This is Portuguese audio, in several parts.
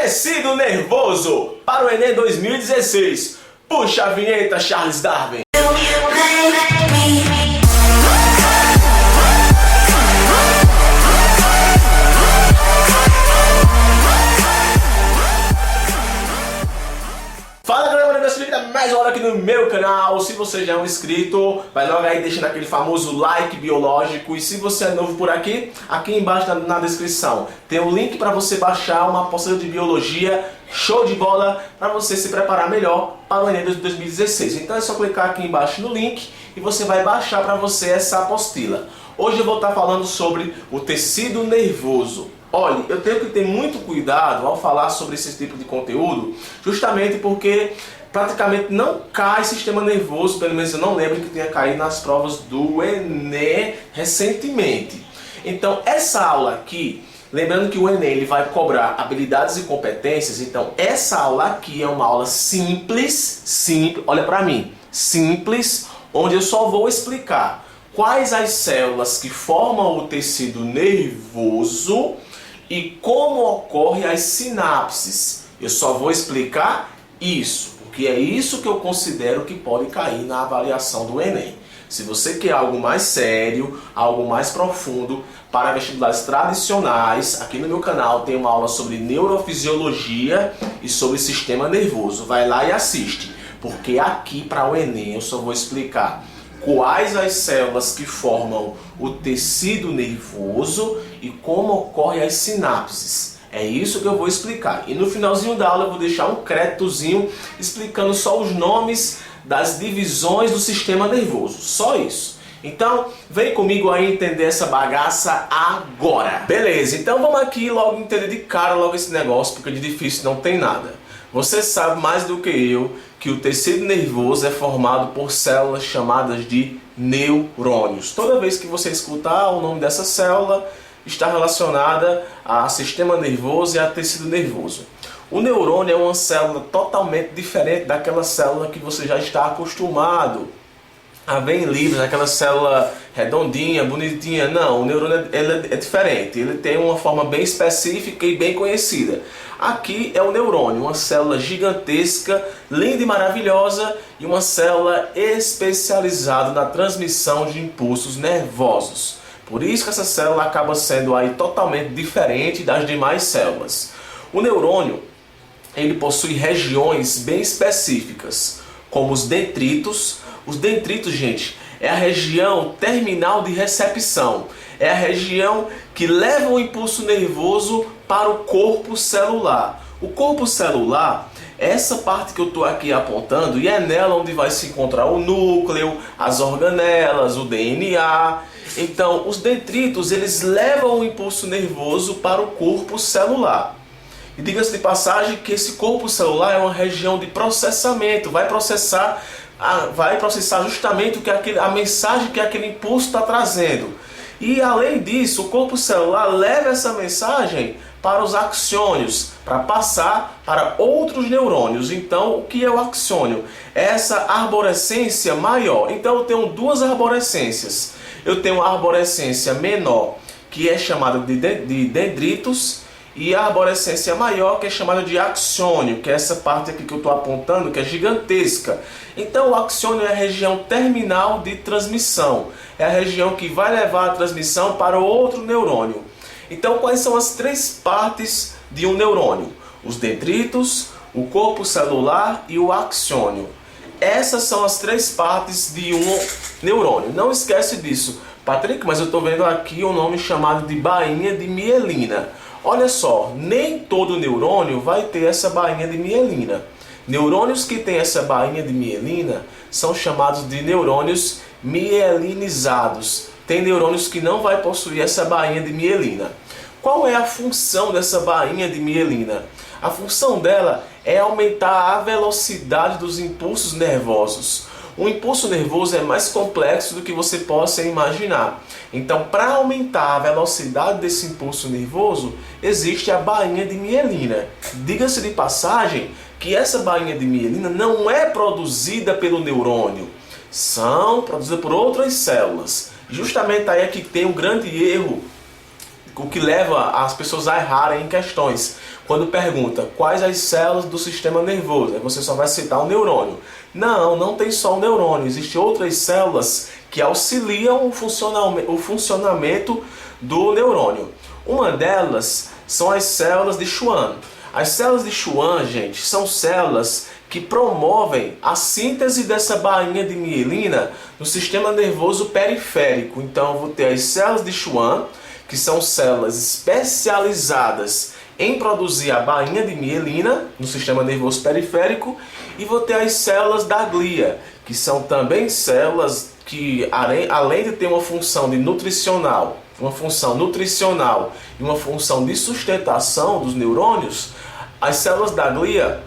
Tecido nervoso para o Enem 2016. Puxa a vinheta, Charles Darwin. Fala galera, se liga mais uma hora aqui no meu canal. Se você já é um inscrito, vai logo aí deixando aquele famoso like biológico. E se você é novo por aqui, aqui embaixo na descrição tem um link para você baixar uma apostila de biologia show de bola para você se preparar melhor para o Enem de 2016. Então é só clicar aqui embaixo no link e você vai baixar para você essa apostila. Hoje eu vou estar falando sobre o tecido nervoso. Olha, eu tenho que ter muito cuidado ao falar sobre esse tipo de conteúdo, justamente porque praticamente não cai sistema nervoso, pelo menos eu não lembro que tenha caído nas provas do Enem recentemente. Então essa aula aqui, lembrando que o Enem ele vai cobrar habilidades e competências, então essa aula aqui é uma aula simples, olha para mim, simples, onde eu só vou explicar quais as células que formam o tecido nervoso e como ocorrem as sinapses. Eu só vou explicar isso, porque é isso que eu considero que pode cair na avaliação do Enem. Se você quer algo mais sério, algo mais profundo, para vestibulares tradicionais, aqui no meu canal tem uma aula sobre neurofisiologia e sobre sistema nervoso. Vai lá e assiste, porque aqui para o Enem eu só vou explicar quais as células que formam o tecido nervoso e como ocorrem as sinapses. É isso que eu vou explicar. E no finalzinho da aula eu vou deixar um créditozinho explicando só os nomes das divisões do sistema nervoso. Só isso. Então, vem comigo aí entender essa bagaça agora. Beleza, então vamos aqui logo entender de cara logo esse negócio, porque de difícil não tem nada. Você sabe mais do que eu que o tecido nervoso é formado por células chamadas de neurônios. Toda vez que você escutar o nome dessa célula, está relacionada a sistema nervoso e a tecido nervoso. O neurônio é uma célula totalmente diferente daquela célula que você já está acostumado a ver em livros, aquela célula redondinha, bonitinha. Não, o neurônio ele é diferente, ele tem uma forma bem específica e bem conhecida. Aqui é o neurônio, uma célula gigantesca, linda e maravilhosa, e uma célula especializada na transmissão de impulsos nervosos. Por isso que essa célula acaba sendo aí totalmente diferente das demais células. O neurônio, ele possui regiões bem específicas, como os dendritos. Os dendritos, gente, é a região terminal de recepção. É a região que leva o impulso nervoso para o corpo celular. O corpo celular é essa parte que eu estou aqui apontando e é nela onde vai se encontrar o núcleo, as organelas, o DNA. Então, os dendritos, eles levam o impulso nervoso para o corpo celular. E diga-se de passagem que esse corpo celular é uma região de processamento, vai processar justamente a mensagem que aquele impulso está trazendo. E além disso, o corpo celular leva essa mensagem para os axônios, para passar para outros neurônios. Então, o que é o axônio? É essa arborescência maior. Então, eu tenho duas arborescências. Eu tenho a arborescência menor, que é chamada de dendritos, e a arborescência maior, que é chamada de axônio, que é essa parte aqui que eu estou apontando, que é gigantesca. Então o axônio é a região terminal de transmissão, é a região que vai levar a transmissão para o outro neurônio. Então quais são as três partes de um neurônio? Os dendritos, o corpo celular e o axônio. Essas são as três partes de um neurônio. Não esquece disso. Patrick, mas eu estou vendo aqui um nome chamado de bainha de mielina. Olha só, nem todo neurônio vai ter essa bainha de mielina. Neurônios que têm essa bainha de mielina são chamados de neurônios mielinizados. Tem neurônios que não vai possuir essa bainha de mielina. Qual é a função dessa bainha de mielina? A função dela é aumentar a velocidade dos impulsos nervosos. O impulso nervoso é mais complexo do que você possa imaginar. Então, para aumentar a velocidade desse impulso nervoso, existe a bainha de mielina. Diga-se de passagem que essa bainha de mielina não é produzida pelo neurônio, são produzidas por outras células. Justamente aí é que tem um grande erro o que leva as pessoas a errarem em questões. Quando pergunta quais as células do sistema nervoso, aí você só vai citar o neurônio. Não, não tem só o neurônio, existem outras células que auxiliam o funcionamento do neurônio. Uma delas são as células de Schwann. As células de Schwann, gente, são células que promovem a síntese dessa bainha de mielina no sistema nervoso periférico. Então, eu vou ter as células de Schwann, que são células especializadas em produzir a bainha de mielina no sistema nervoso periférico, e vou ter as células da glia, que são também células que, além de ter uma função nutricional e uma função de sustentação dos neurônios, as células da glia,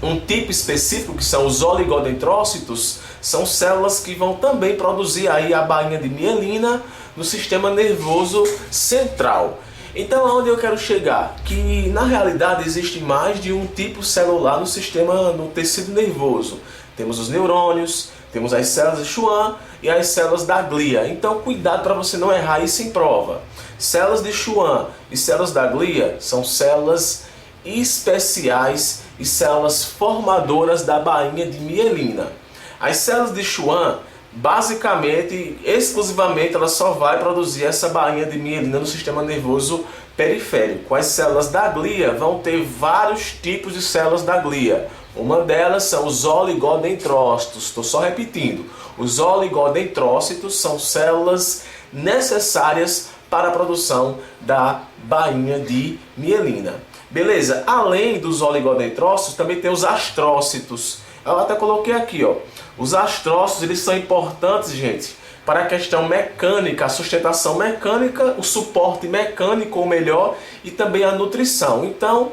um tipo específico, que são os oligodendrócitos, são células que vão também produzir aí a bainha de mielina no sistema nervoso central. Então, aonde eu quero chegar? Que na realidade existe mais de um tipo celular no tecido nervoso. Temos os neurônios, temos as células de Schwann e as células da glia. Então, cuidado para você não errar isso em prova. Células de Schwann e células da glia são células especiais e células formadoras da bainha de mielina. As células de Schwann, basicamente, exclusivamente, ela só vai produzir essa bainha de mielina no sistema nervoso periférico. As células da glia vão ter vários tipos de células da glia. Uma delas são os oligodendrócitos. Estou só repetindo. Os oligodendrócitos são células necessárias para a produção da bainha de mielina. Beleza? Além dos oligodendrócitos, também tem os astrócitos. Eu até coloquei aqui, ó. Os astrócitos, eles são importantes, gente, para a questão mecânica, a sustentação mecânica, o suporte mecânico, ou melhor, e também a nutrição. Então,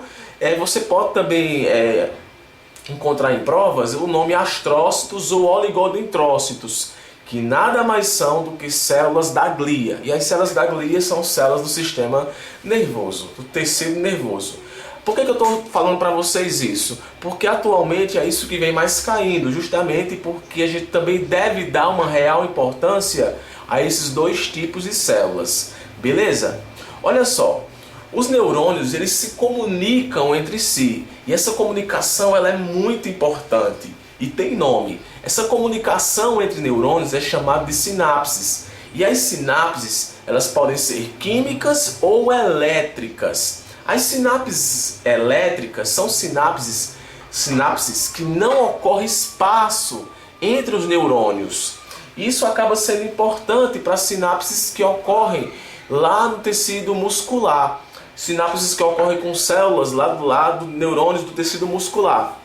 você pode também encontrar em provas o nome astrócitos ou oligodendrócitos, que nada mais são do que células da glia. E as células da glia são células do sistema nervoso, do tecido nervoso. Por que eu estou falando para vocês isso? Porque atualmente é isso que vem mais caindo, justamente porque a gente também deve dar uma real importância a esses dois tipos de células. Beleza? Olha só, os neurônios, eles se comunicam entre si, e essa comunicação ela é muito importante e tem nome. Essa comunicação entre neurônios é chamada de sinapses. E as sinapses, elas podem ser químicas ou elétricas. As sinapses elétricas são sinapses que não ocorre espaço entre os neurônios. Isso acaba sendo importante para sinapses que ocorrem lá no tecido muscular. Sinapses que ocorrem com células lá do lado, neurônios do tecido muscular.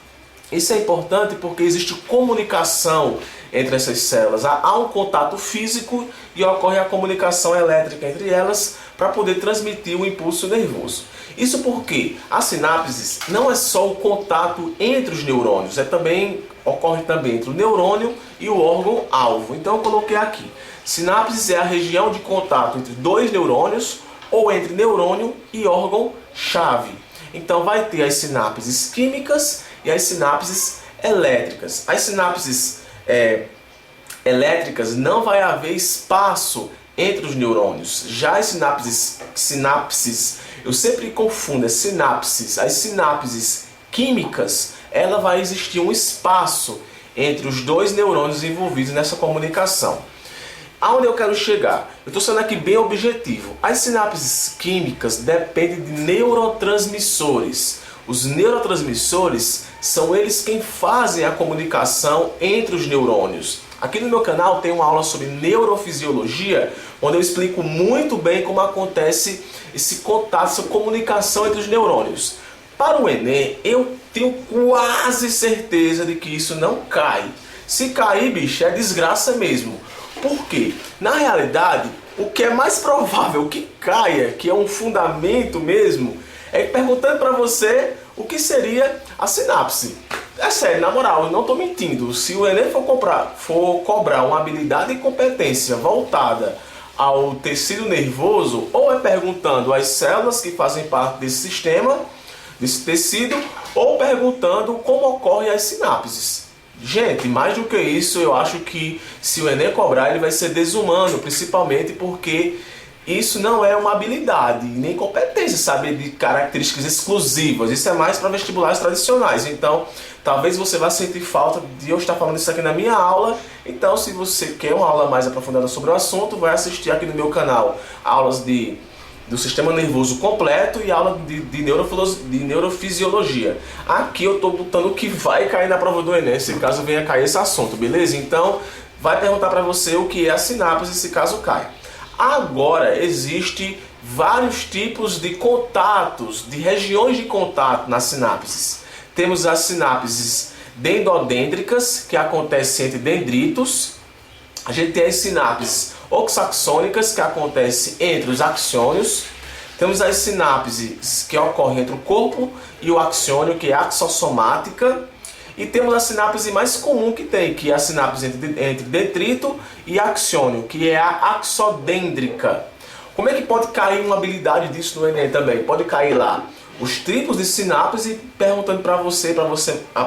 Isso é importante porque existe comunicação entre essas células. Há um contato físico e ocorre a comunicação elétrica entre elas para poder transmitir o impulso nervoso. Isso porque a sinapse não é só o contato entre os neurônios, ocorre também entre o neurônio e o órgão-alvo. Então eu coloquei aqui, sinapse é a região de contato entre dois neurônios ou entre neurônio e órgão-chave. Então vai ter as sinapses químicas e as sinapses elétricas. As sinapses elétricas não vai haver espaço entre os neurônios. Já as sinapses, eu sempre confundo as sinapses químicas, ela vai existir um espaço entre os dois neurônios envolvidos nessa comunicação. Aonde eu quero chegar? Eu estou sendo aqui bem objetivo. As sinapses químicas dependem de neurotransmissores. Os neurotransmissores são eles quem fazem a comunicação entre os neurônios. Aqui no meu canal tem uma aula sobre neurofisiologia, onde eu explico muito bem como acontece esse contato, essa comunicação entre os neurônios. Para o Enem, eu tenho quase certeza de que isso não cai. Se cair, bicho, é desgraça mesmo. Por quê? Na realidade, o que é mais provável que caia, que é um fundamento mesmo, é perguntando para você o que seria a sinapse. É sério, na moral, eu não estou mentindo. Se o Enem for cobrar uma habilidade e competência voltada ao tecido nervoso, ou é perguntando as células que fazem parte desse sistema, desse tecido, ou perguntando como ocorrem as sinapses. Gente, mais do que isso, eu acho que se o Enem cobrar, ele vai ser desumano, principalmente porque isso não é uma habilidade, nem competência, saber de características exclusivas. Isso é mais para vestibulares tradicionais. Então, talvez você vá sentir falta de eu estar falando isso aqui na minha aula. Então, se você quer uma aula mais aprofundada sobre o assunto, vai assistir aqui no meu canal aulas do sistema nervoso completo e aula de neurofisiologia. Aqui eu estou botando o que vai cair na prova do Enem, se caso venha cair esse assunto, beleza? Então, vai perguntar para você o que é a sinapse, se caso caia. Agora, existe vários tipos de contatos, de regiões de contato nas sinapses. Temos as sinapses dendodêndricas, que acontecem entre dendritos. A gente tem as sinapses oxaxônicas, que acontecem entre os axônios. Temos as sinapses que ocorrem entre o corpo e o axônio, que é a axossomática. E temos a sinapse mais comum que tem, que é a sinapse entre detrito e axônio, que é a axodêndrica. Como é que pode cair uma habilidade disso no Enem também? Pode cair lá os tipos de sinapse, perguntando para você,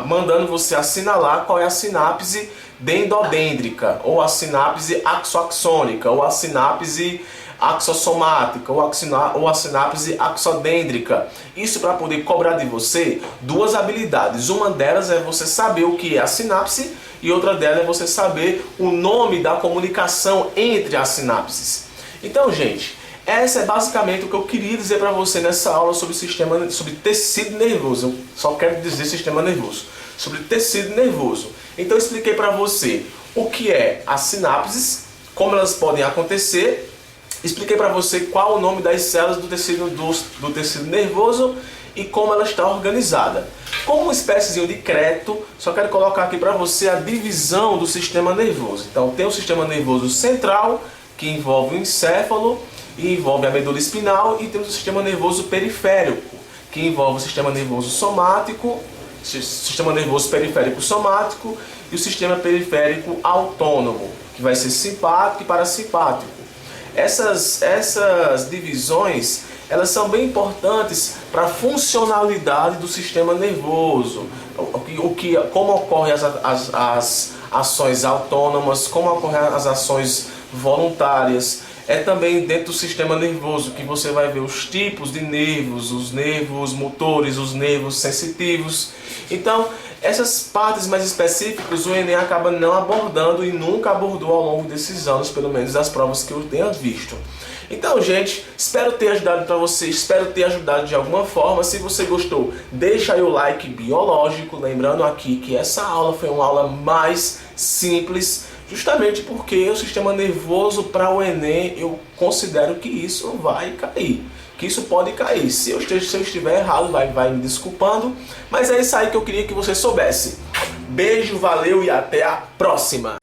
mandando você assinalar qual é a sinapse dendodêndrica, ou a sinapse axoaxônica, ou a sinapse axossomática, ou a sinapse axodêndrica. Isso para poder cobrar de você duas habilidades. Uma delas é você saber o que é a sinapse e outra delas é você saber o nome da comunicação entre as sinapses. Então, gente, essa é basicamente o que eu queria dizer para você nessa aula sobre tecido nervoso. Eu só quero dizer sistema nervoso. Sobre tecido nervoso. Então eu expliquei para você o que é as sinapses, como elas podem acontecer. Expliquei para você qual o nome das células do tecido nervoso e como ela está organizada. Como uma espécie de crédito, só quero colocar aqui para você a divisão do sistema nervoso. Então tem o sistema nervoso central, que envolve o encéfalo e envolve a medula espinal, e temos o sistema nervoso periférico, que envolve o sistema nervoso somático, sistema nervoso periférico somático e o sistema periférico autônomo, que vai ser simpático e parasimpático. Essas divisões, elas são bem importantes para a funcionalidade do sistema nervoso, como ocorrem as ações autônomas, como ocorrem as ações voluntárias. É também dentro do sistema nervoso que você vai ver os tipos de nervos, os nervos motores, os nervos sensitivos. Então, essas partes mais específicas o Enem acaba não abordando e nunca abordou ao longo desses anos, pelo menos das provas que eu tenha visto. Então, gente, espero ter ajudado para você, espero ter ajudado de alguma forma. Se você gostou, deixa aí o like biológico, lembrando aqui que essa aula foi uma aula mais simples, justamente porque o sistema nervoso para o Enem, eu considero que isso vai cair, que isso pode cair. Se eu estiver errado, vai me desculpando, mas é isso aí que eu queria que você soubesse. Beijo, valeu e até a próxima!